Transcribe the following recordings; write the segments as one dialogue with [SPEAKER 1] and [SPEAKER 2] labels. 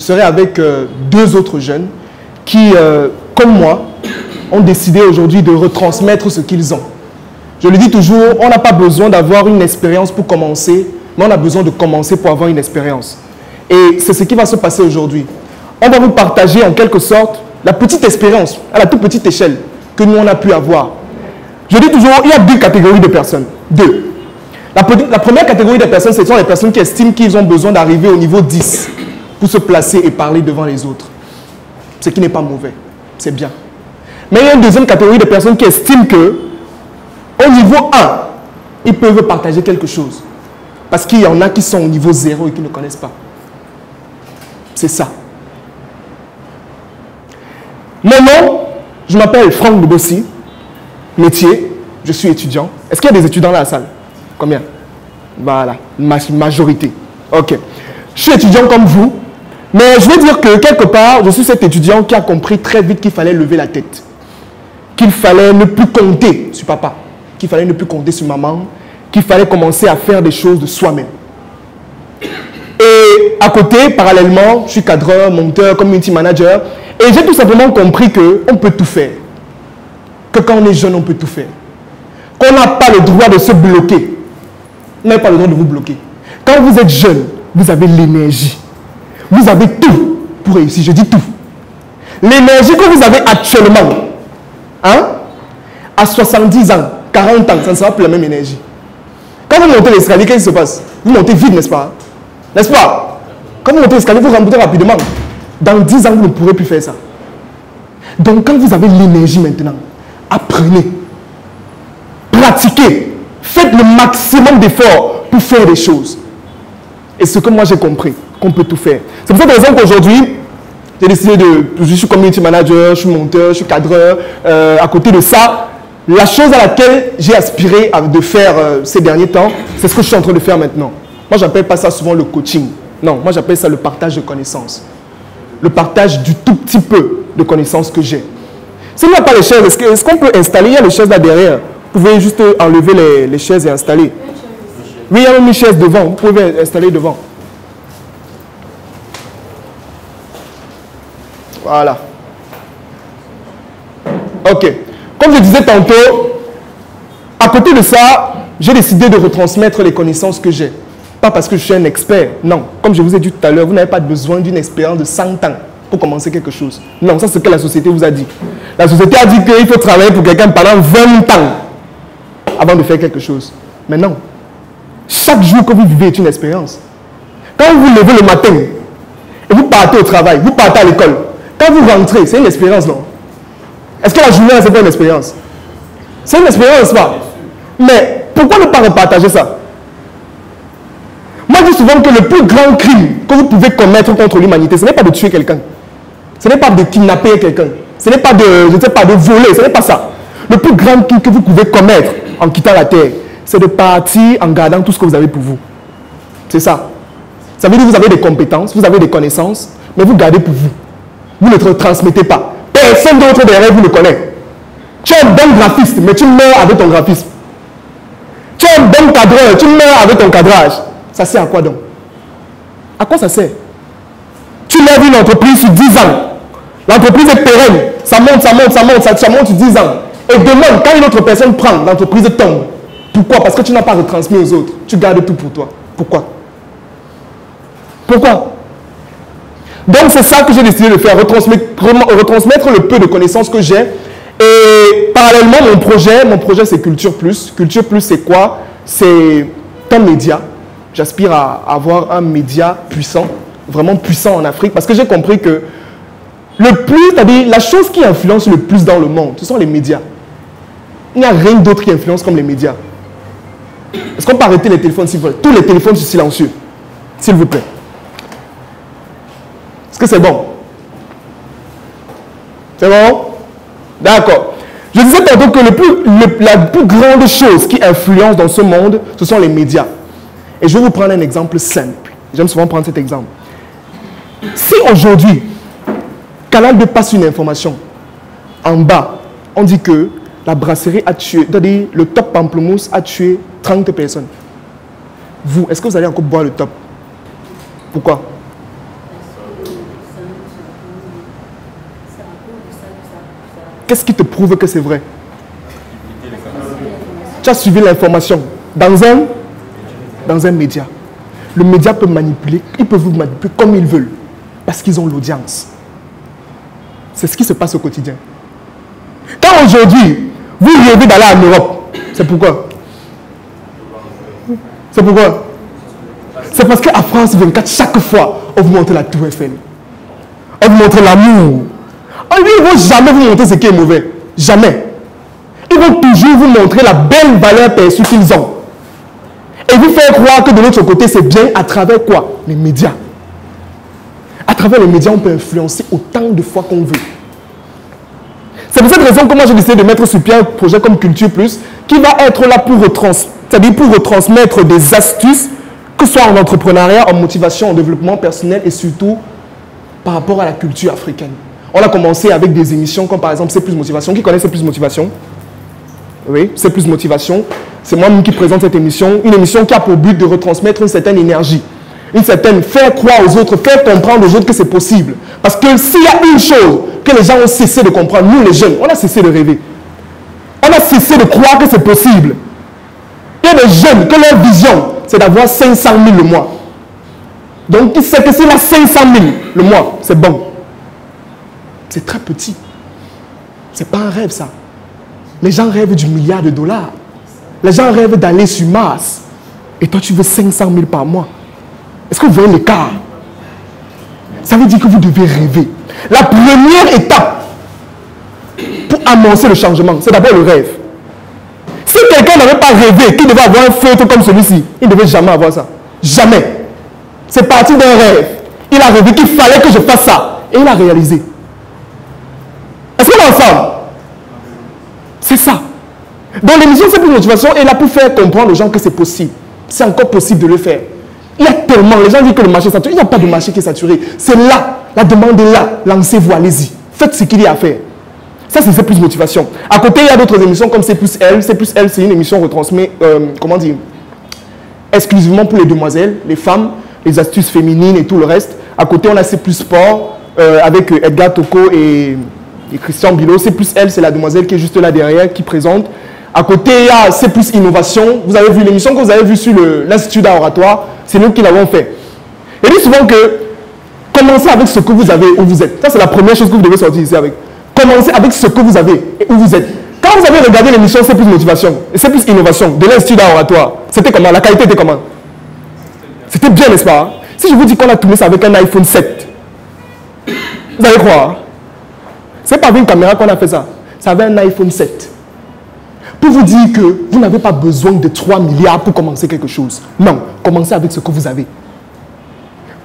[SPEAKER 1] serai avec deux autres jeunes qui, comme moi, ont décidé aujourd'hui de retransmettre ce qu'ils ont. Je le dis toujours, on n'a pas besoin d'avoir une expérience pour commencer, mais on a besoin de commencer pour avoir une expérience. Et c'est ce qui va se passer aujourd'hui. On va vous partager en quelque sorte la petite expérience, à la toute petite échelle, que nous on a pu avoir. Je dis toujours, il y a deux catégories de personnes. Deux. La première catégorie de personnes, ce sont les personnes qui estiment qu'ils ont besoin d'arriver au niveau 10 pour se placer et parler devant les autres. Ce qui n'est pas mauvais, c'est bien. Mais il y a une deuxième catégorie de personnes qui estiment que au niveau 1, ils peuvent partager quelque chose. Parce qu'il y en a qui sont au niveau 0 et qui ne connaissent pas. C'est ça. Mon nom, je m'appelle Franck Debossi. Métier, je suis étudiant. Est-ce qu'il y a des étudiants dans la salle? Combien? Voilà, majorité. Ok. Je suis étudiant comme vous, mais je veux dire que quelque part, je suis cet étudiant qui a compris très vite qu'il fallait lever la tête. Qu'il fallait ne plus compter sur papa. Qu'il fallait ne plus compter sur maman. Qu'il fallait commencer à faire des choses de soi-même. Et à côté, parallèlement, je suis cadreur, monteur, community manager. Et j'ai tout simplement compris qu'on peut tout faire. Que quand on est jeune, on peut tout faire. Qu'on n'a pas le droit de se bloquer. Vous n'avez pas le droit de vous bloquer. Quand vous êtes jeune, vous avez l'énergie. Vous avez tout pour réussir. Je dis tout. L'énergie que vous avez actuellement, hein, à 70 ans, 40 ans, ça ne sera plus la même énergie. Quand vous montez l'escalier, qu'est-ce qui se passe? Vous montez vite, n'est-ce pas? N'est-ce pas? Quand vous montez l'escalier, vous remontez rapidement. Dans 10 ans, vous ne pourrez plus faire ça. Donc, quand vous avez l'énergie maintenant, apprenez, pratiquez, faites le maximum d'efforts pour faire des choses. Et ce que moi j'ai compris, qu'on peut tout faire. C'est pour cette raison qu'aujourd'hui, j'ai décidé je suis community manager, je suis monteur, je suis cadreur. À côté de ça, la chose à laquelle j'ai aspiré de faire ces derniers temps, c'est ce que je suis en train de faire maintenant. Moi, j'appelle pas ça souvent le coaching. Non, moi j'appelle ça le partage de connaissances. Le partage du tout petit peu de connaissances que j'ai. S'il n'y a pas les chaises, est-ce qu'on peut installer? Il y a les chaises là derrière. Vous pouvez juste enlever les chaises et installer. Oui, il y a même une chaise devant. Vous pouvez installer devant. Voilà. Ok. Comme je disais tantôt, à côté de ça, j'ai décidé de retransmettre les connaissances que j'ai. Pas parce que je suis un expert. Non. Comme je vous ai dit tout à l'heure, vous n'avez pas besoin d'une expérience de 100 ans pour commencer quelque chose. Non, ça c'est ce que la société vous a dit. La société a dit qu'il faut travailler pour quelqu'un pendant 20 ans avant de faire quelque chose. Mais non. Chaque jour que vous vivez est une expérience. Quand vous vous levez le matin et vous partez au travail, vous partez à l'école, quand vous rentrez, c'est une expérience, non? Est-ce que la journée, c'est pas une expérience? C'est une expérience, pas? Mais pourquoi ne pas repartager ça? Moi, je dis souvent que le plus grand crime que vous pouvez commettre contre l'humanité, ce n'est pas de tuer quelqu'un. Ce n'est pas de kidnapper quelqu'un. Ce n'est pas de, je ne sais pas, de voler. Ce n'est pas ça. Le plus grand crime que vous pouvez commettre en quittant la terre, c'est de partir en gardant tout ce que vous avez pour vous. C'est ça. Ça veut dire que vous avez des compétences, vous avez des connaissances, mais vous gardez pour vous. Vous ne transmettez pas. Personne d'autre derrière vous le connaît. Tu es un bon graphiste, mais tu meurs avec ton graphisme. Tu es un bon cadreur, tu meurs avec ton cadrage. Ça sert à quoi donc? À quoi ça sert? Tu lèves une entreprise sur 10 ans. L'entreprise est pérenne. Ça monte, ça monte, ça monte, ça monte sur 10 ans. Et demain, quand une autre personne prend, l'entreprise tombe. Pourquoi? Parce que tu n'as pas retransmis aux autres. Tu gardes tout pour toi. Pourquoi? Pourquoi? Donc c'est ça que j'ai décidé de faire, retransmettre le peu de connaissances que j'ai. Et parallèlement, mon projet c'est Culture Plus. Culture Plus, c'est quoi? C'est un média. J'aspire à avoir un média puissant, vraiment puissant en Afrique, parce que j'ai compris que c'est-à-dire la chose qui influence le plus dans le monde, ce sont les médias. Il n'y a rien d'autre qui influence comme les médias. Est-ce qu'on peut arrêter les téléphones s'il vous plaît? Tous les téléphones sont silencieux, s'il vous plaît. Est-ce que c'est bon? C'est bon? D'accord. Je disais tantôt que la plus grande chose qui influence dans ce monde, ce sont les médias. Et je vais vous prendre un exemple simple. J'aime souvent prendre cet exemple. Si aujourd'hui, Canal 2 passe une information, en bas, on dit que la brasserie a tué, c'est-à-dire le top pamplemousse a tué 30 personnes. Vous, est-ce que vous allez encore boire le top? Pourquoi? Qu'est-ce qui te prouve que c'est vrai? Tu as suivi l'information dans un média. Le média peut manipuler, ils peuvent vous manipuler comme ils veulent, parce qu'ils ont l'audience. C'est ce qui se passe au quotidien. Quand aujourd'hui, vous rêvez d'aller en Europe, c'est pourquoi? C'est pourquoi? C'est parce qu'à France 24, chaque fois, on vous montre la Tour Eiffel. On vous montre l'amour. Ils ne vont jamais vous montrer ce qui est mauvais. Jamais. Ils vont toujours vous montrer la belle valeur perçue qu'ils ont. Et vous faire croire que de l'autre côté, c'est bien à travers quoi? Les médias. À travers les médias, on peut influencer autant de fois qu'on veut. C'est pour cette raison que moi j'ai décidé de mettre sur pied un projet comme Culture Plus qui va être là pour retransmettre des astuces, que ce soit en entrepreneuriat, en motivation, en développement personnel et surtout par rapport à la culture africaine. On a commencé avec des émissions comme par exemple C'est Plus Motivation. Qui connaît C'est Plus Motivation? Oui, C'est Plus Motivation. C'est moi-même qui présente cette émission. Une émission qui a pour but de retransmettre une certaine énergie. Une certaine, faire croire aux autres, faire comprendre aux autres que c'est possible. Parce que s'il y a une chose que les gens ont cessé de comprendre, nous les jeunes, on a cessé de rêver. On a cessé de croire que c'est possible. Il y a des jeunes que leur vision, c'est d'avoir 500 000 le mois. Donc il sait que s'il a 500 000 le mois, c'est bon. C'est très petit. C'est pas un rêve ça. Les gens rêvent du milliard de dollars. Les gens rêvent d'aller sur Mars. Et toi tu veux 500 000 par mois. Est-ce que vous voyez l'écart? Ça veut dire que vous devez rêver. La première étape pour annoncer le changement, c'est d'abord le rêve. Si quelqu'un n'avait pas rêvé qu'il devait avoir un feutre comme celui-ci, il ne devait jamais avoir ça. Jamais. C'est parti d'un rêve. Il a rêvé qu'il fallait que je fasse ça. Et il a réalisé. Est-ce qu'on est ensemble? C'est ça. Donc l'émission C'est Plus Motivation est là pour faire comprendre aux gens que c'est possible. C'est encore possible de le faire. Il y a tellement, les gens disent que le marché est saturé. Il n'y a pas de marché qui est saturé. C'est là, la demande est là. Lancez-vous, allez-y. Faites ce qu'il y a à faire. Ça, c'est Plus Motivation. À côté, il y a d'autres émissions comme C'est Plus Elle. C'est Plus Elle, c'est une émission retransmise, comment dire, exclusivement pour les demoiselles, les femmes, les astuces féminines et tout le reste. À côté, on a C'est Plus Sport avec Edgar Toko et Christian Bilo. C'est Plus Elle, c'est la demoiselle qui est juste là derrière, qui présente. À côté, il y a C'est Plus Innovation. Vous avez vu l'émission que vous avez vue sur l'Institut d'art oratoire. C'est nous qui l'avons fait. Et dit souvent que commencez avec ce que vous avez où vous êtes. Ça, c'est la première chose que vous devez sortir ici avec. Commencez avec ce que vous avez et où vous êtes. Quand vous avez regardé l'émission C'est Plus Motivation et C'est Plus Innovation de l'Institut d'art oratoire, c'était comment? La qualité était comment? C'était bien, n'est-ce pas? Si je vous dis qu'on a tourné ça avec un iPhone 7, vous allez croire? C'est pas avec une caméra qu'on a fait ça. Ça avait un iPhone 7. Pour vous dire que vous n'avez pas besoin de 3 milliards pour commencer quelque chose. Non, commencez avec ce que vous avez.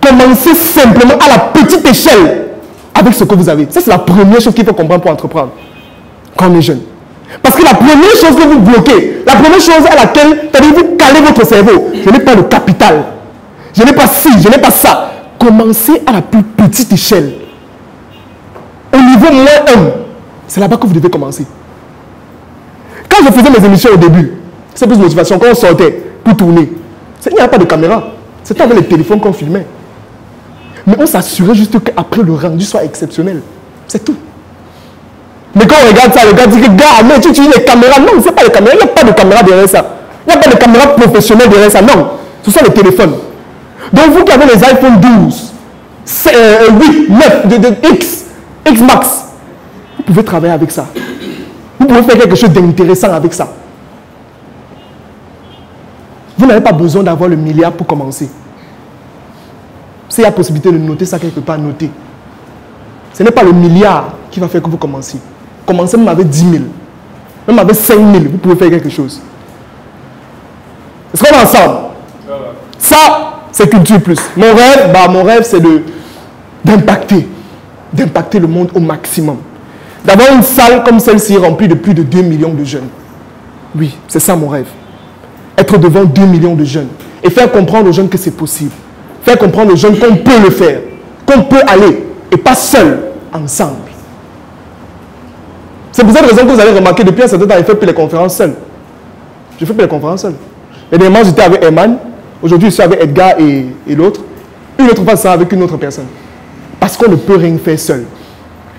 [SPEAKER 1] Commencez simplement à la petite échelle avec ce que vous avez. Ça, c'est la première chose qu'il faut comprendre pour entreprendre quand on est jeune. Parce que la première chose que vous bloquez, la première chose à laquelle vous calez votre cerveau, je n'ai pas le capital, je n'ai pas ci, je n'ai pas ça. Commencez à la plus petite échelle. Au niveau moins 1, c'est là-bas que vous devez commencer. Quand je faisais mes émissions au début, C'est Plus Motivation, quand on sortait pour tourner, il n'y avait pas de caméra. C'était avec les téléphones qu'on filmait. Mais on s'assurait juste qu'après le rendu soit exceptionnel. C'est tout. Mais quand on regarde ça, le gars dit que gars, mais tu utilises les caméras. Non, ce n'est pas les caméras. Il n'y a pas de caméra derrière ça. Il n'y a pas de caméra professionnelle derrière ça. Non. Ce sont les téléphones. Donc vous qui avez les iPhone 12, 8, 9, X Max, vous pouvez travailler avec ça. Vous pouvez faire quelque chose d'intéressant avec ça. Vous n'avez pas besoin d'avoir le milliard pour commencer. S'il y a possibilité de noter ça quelque part, notez. Ce n'est pas le milliard qui va faire que vous commenciez. Commencez même avec 10 000. Même avec 5 000, vous pouvez faire quelque chose. Est-ce qu'on est ensemble? Ça, c'est Culture Plus. Mon rêve, c'est d'impacter le monde au maximum. D'avoir une salle comme celle-ci remplie de plus de 2 millions de jeunes. Oui, c'est ça mon rêve. Être devant 2 millions de jeunes et faire comprendre aux jeunes que c'est possible. Faire comprendre aux jeunes qu'on peut le faire, qu'on peut aller, et pas seul, ensemble. C'est pour cette raison que vous avez remarqué, depuis un certain temps, je ne fais plus les conférences seul. Je ne fais plus les conférences seul. Et dernièrement, j'étais avec Eman. Aujourd'hui, je suis avec Edgar et l'autre. Une autre fois, ça avec une autre personne. Parce qu'on ne peut rien faire seul.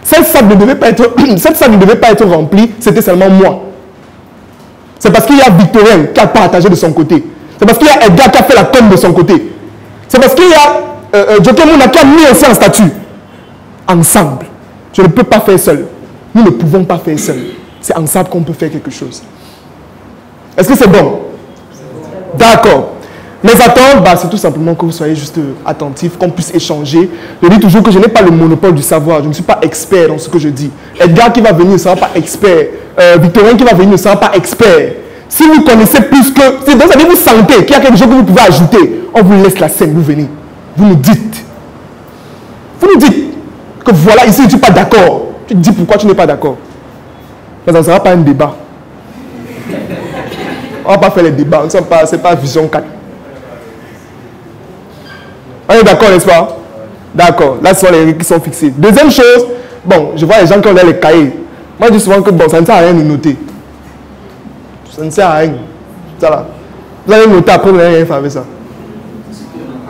[SPEAKER 1] Cette salle ne devait pas être remplie, c'était seulement moi. C'est parce qu'il y a Victorien qui a partagé de son côté. C'est parce qu'il y a Edgar qui a fait la com de son côté. C'est parce qu'il y a Joker Mouna qui a mis aussi en statut. Ensemble. Je ne peux pas faire seul. Nous ne pouvons pas faire seul. C'est ensemble qu'on peut faire quelque chose. Est-ce que c'est bon? D'accord. Mes attentes, c'est tout simplement que vous soyez juste attentifs, qu'on puisse échanger. Je dis toujours que je n'ai pas le monopole du savoir. Je ne suis pas expert dans ce que je dis. Edgar qui va venir ne sera pas expert. Victorien qui va venir ne sera pas expert. Si vous connaissez plus que... C'est donc ça veut dire que vous sentez qu'il y a quelque chose que vous pouvez ajouter. On vous laisse la scène, vous venez. Vous nous dites. Vous nous dites que voilà, ici, je ne suis pas d'accord. Tu te dis pourquoi tu n'es pas d'accord. Mais ça ne sera pas un débat. On ne va pas faire les débats. Ce n'est pas Vision 4. On est d'accord, n'est-ce pas? D'accord. Là, ce sont les règles qui sont fixées. Deuxième chose, bon, je vois les gens qui ont les cahiers. Moi, je dis souvent que bon, ça ne sert à rien de noter. Ça ne sert à rien. Ça là. Vous allez noter, après vous n'allez rien faire avec ça.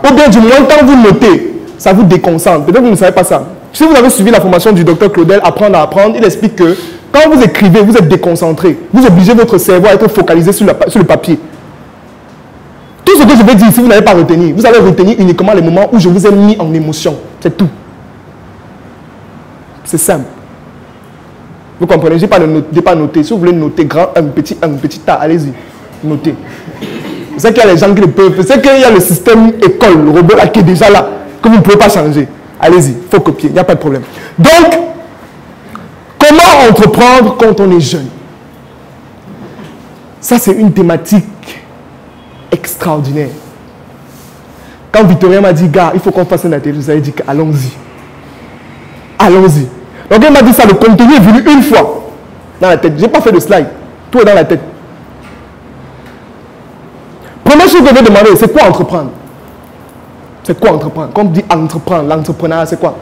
[SPEAKER 1] Ou bien du moins, quand vous notez, ça vous déconcentre. Peut-être que vous ne savez pas ça. Si vous avez suivi la formation du docteur Claudel, Apprendre à apprendre, il explique que quand vous écrivez, vous êtes déconcentré. Vous obligez votre cerveau à être focalisé sur le papier. Tout ce que je vais dire ici, vous n'allez pas retenir. Vous allez retenir uniquement les moments où je vous ai mis en émotion. C'est tout. C'est simple. Vous comprenez? Je n'ai pas noté. Si vous voulez noter grand 1, petit A, allez-y. Notez. Vous savez qu'il y a les gens qui le peuvent. Vous savez qu'il y a le système école, le robot là, qui est déjà là, que vous ne pouvez pas changer. Allez-y, il faut copier, il n'y a pas de problème. Donc, comment entreprendre quand on est jeune? Ça, c'est une thématique extraordinaire. Quand Victorien m'a dit, gars, il faut qu'on fasse un atelier, je lui ai dit, allons-y. Allons-y. Donc, il m'a dit ça, le contenu est venu une fois dans la tête. Je n'ai pas fait de slide. Tout est dans la tête. Première chose que je vais demander, c'est quoi entreprendre? C'est quoi entreprendre? Quand on dit entreprendre, l'entrepreneuriat, c'est quoi?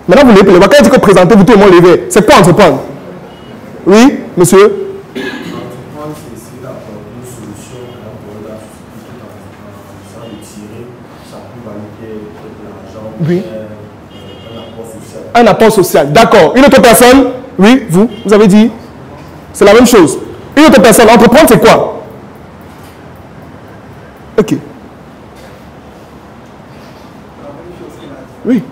[SPEAKER 1] Maintenant, vous levez les bras. Quand il dit que présentez-vous, tout le monde levé. C'est quoi entreprendre? Oui, monsieur?
[SPEAKER 2] Entreprendre, c'est essayer d'apporter une solution à un problème tout en tirer sa plus-value, de l'argent,
[SPEAKER 1] oui.
[SPEAKER 2] Un apport social.
[SPEAKER 1] Un apport social, d'accord. Une autre personne? Oui, vous avez dit? C'est la même chose. Une autre personne, entreprendre, c'est quoi? Ok. Oui.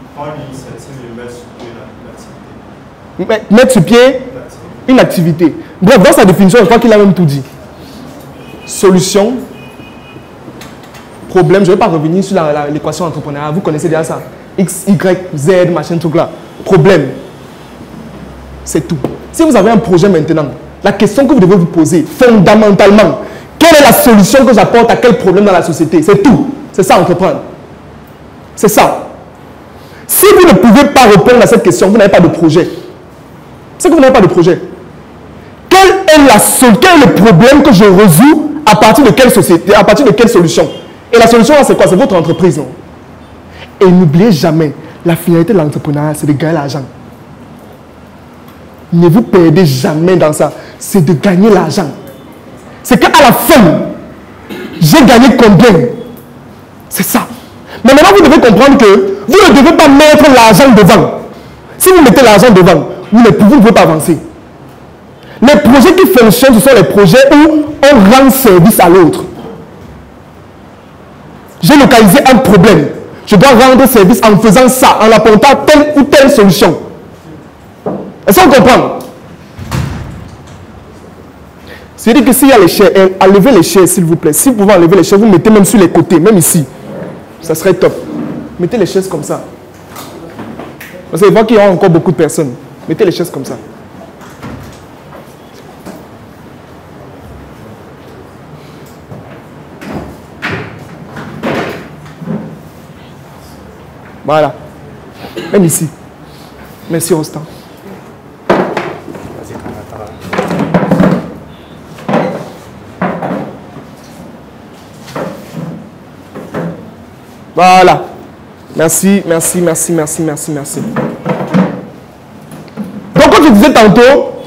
[SPEAKER 1] Mettre sur pied une activité. Bref, dans sa définition, je crois qu'il a même tout dit. Solution, problème. Je ne vais pas revenir sur l'équation entrepreneuriale. Vous connaissez déjà ça. X, Y, Z, machin, truc là. Problème. C'est tout. Si vous avez un projet maintenant, la question que vous devez vous poser, fondamentalement, quelle est la solution que j'apporte à quel problème dans la société? C'est tout. C'est ça, entreprendre. C'est ça. Si vous ne pouvez pas répondre à cette question, vous n'avez pas de projet. C'est que vous n'avez pas de projet. Quel est le problème que je résous à partir de quelle société, à partir de quelle solution? Et la solution, c'est quoi? C'est votre entreprise, non? Et n'oubliez jamais, la finalité de l'entrepreneuriat, c'est de gagner l'argent. Ne vous perdez jamais dans ça. C'est de gagner l'argent. C'est qu'à la fin, j'ai gagné combien? C'est ça. Mais maintenant, vous devez comprendre que vous ne devez pas mettre l'argent devant. Si vous mettez l'argent devant, vous ne pouvez pas avancer. Les projets qui fonctionnent, ce sont les projets où on rend service à l'autre. J'ai localisé un problème. Je dois rendre service en faisant ça, en apportant telle ou telle solution. Est-ce qu'on comprend? C'est-à-dire que s'il y a les chaises, enlevez les chaises s'il vous plaît. Si vous pouvez enlever les chaises, vous mettez même sur les côtés, même ici. Ça serait top. Mettez les chaises comme ça. Vous allez voir qu'il y a encore beaucoup de personnes. Mettez les chaises comme ça. Voilà. Même ici. Merci, Rostand. Voilà. Merci, merci, merci, merci, merci, merci. Donc, comme je disais tantôt,